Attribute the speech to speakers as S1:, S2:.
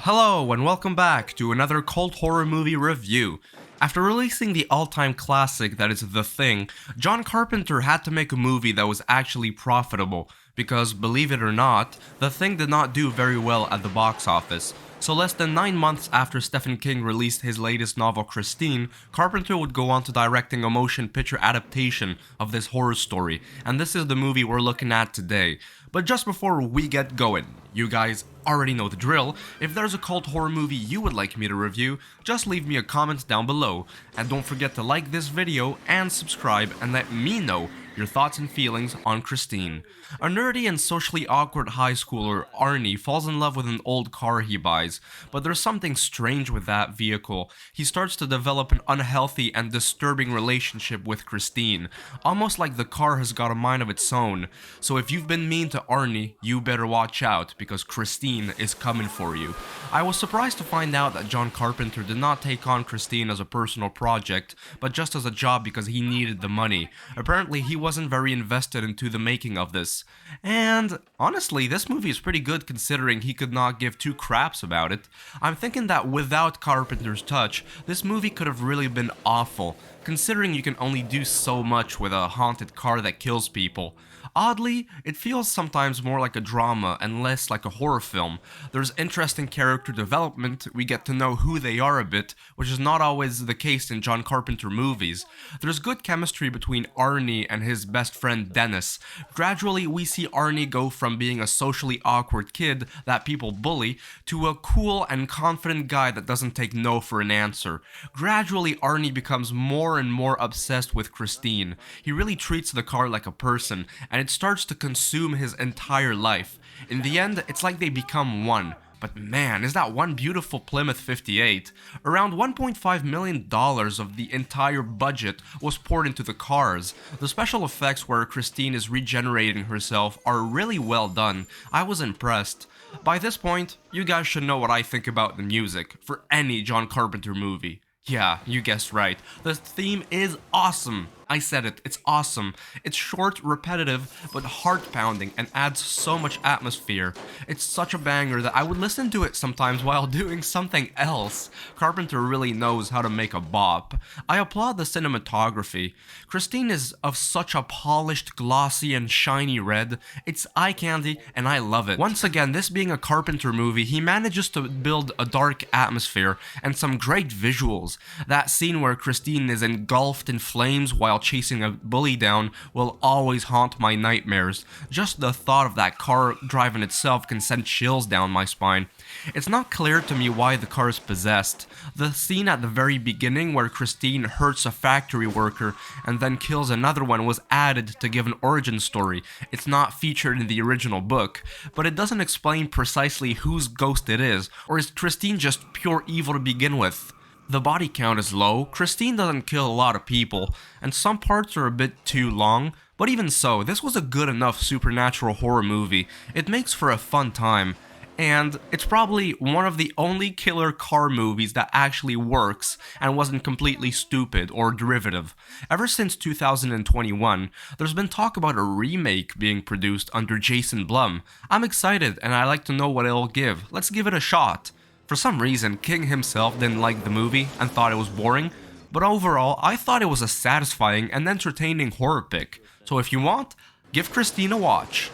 S1: Hello and welcome back to another cult horror movie review. After releasing the all-time classic that is The Thing, John Carpenter had to make a movie that was actually profitable, because believe it or not, The Thing did not do very well at the box office. So less than 9 months after Stephen King released his latest novel Christine, Carpenter would go on to directing a motion picture adaptation of this horror story, and this is the movie we're looking at today. But just before we get going, you guys already know the drill. If there's a cult horror movie you would like me to review, just leave me a comment down below. And don't forget to like this video and subscribe and let me know your thoughts and feelings on Christine. A nerdy and socially awkward high schooler, Arnie, falls in love with an old car he buys, but there's something strange with that vehicle. He starts to develop an unhealthy and disturbing relationship with Christine, almost like the car has got a mind of its own. So if you've been mean to Arnie, you better watch out, because Christine is coming for you. I was surprised to find out that John Carpenter did not take on Christine as a personal project, but just as a job because he needed the money. Apparently he wasn't very invested into the making of this. And honestly, this movie is pretty good considering he could not give two craps about it. I'm thinking that without Carpenter's touch, this movie could have really been awful, considering you can only do so much with a haunted car that kills people. Oddly, it feels sometimes more like a drama and less like a horror film. There's interesting character development, we get to know who they are a bit, which is not always the case in John Carpenter movies. There's good chemistry between Arnie and his best friend Dennis. Gradually, we see Arnie go from being a socially awkward kid that people bully to a cool and confident guy that doesn't take no for an answer. Gradually, Arnie becomes more and more obsessed with Christine. He really treats the car like a person, and it starts to consume his entire life. In the end, it's like they become one. But man, is that one beautiful Plymouth 58. Around $1.5 million of the entire budget was poured into the cars. The special effects where Christine is regenerating herself are really well done. I was impressed. By this point, you guys should know what I think about the music for any John Carpenter movie. Yeah, you guessed right. The theme is awesome. I said it, it's awesome. It's short, repetitive, but heart-pounding and adds so much atmosphere. It's such a banger that I would listen to it sometimes while doing something else. Carpenter really knows how to make a bop. I applaud the cinematography. Christine is of such a polished, glossy, and shiny red. It's eye candy, and I love it. Once again, this being a Carpenter movie, he manages to build a dark atmosphere and some great visuals. That scene where Christine is engulfed in flames while chasing a bully down will always haunt my nightmares. Just the thought of that car driving itself can send chills down my spine. It's not clear to me why the car is possessed. The scene at the very beginning where Christine hurts a factory worker and then kills another one was added to give an origin story. It's not featured in the original book, but it doesn't explain precisely whose ghost it is, or is Christine just pure evil to begin with? The body count is low, Christine doesn't kill a lot of people, and some parts are a bit too long, but even so, this was a good enough supernatural horror movie. It makes for a fun time, and it's probably one of the only killer car movies that actually works and wasn't completely stupid or derivative. Ever since 2021, there's been talk about a remake being produced under Jason Blum. I'm excited and I like to know what it'll give. Let's give it a shot. For some reason, King himself didn't like the movie and thought it was boring, but overall, I thought it was a satisfying and entertaining horror pick. So if you want, give Christine a watch.